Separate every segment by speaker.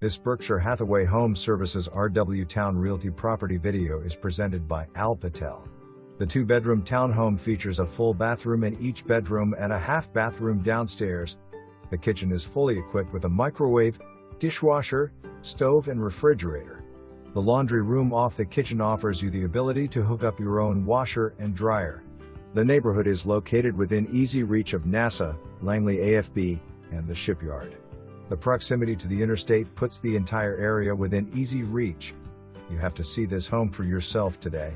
Speaker 1: This Berkshire Hathaway Home Services RW Towne Realty property video is presented by Patel. The two-bedroom townhome features a full bathroom in each bedroom and a half bathroom downstairs. The kitchen is fully equipped with a microwave, dishwasher, stove and refrigerator. The laundry room off the kitchen offers you the ability to hook up your own washer and dryer. The neighborhood is located within easy reach of NASA, Langley AFB, and the Shipyard. The proximity to the interstate puts the entire area within easy reach. You have to see this home for yourself today.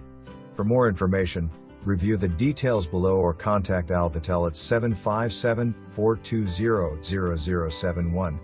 Speaker 1: For more information, review the details below or contact Patel at 757-420-0071.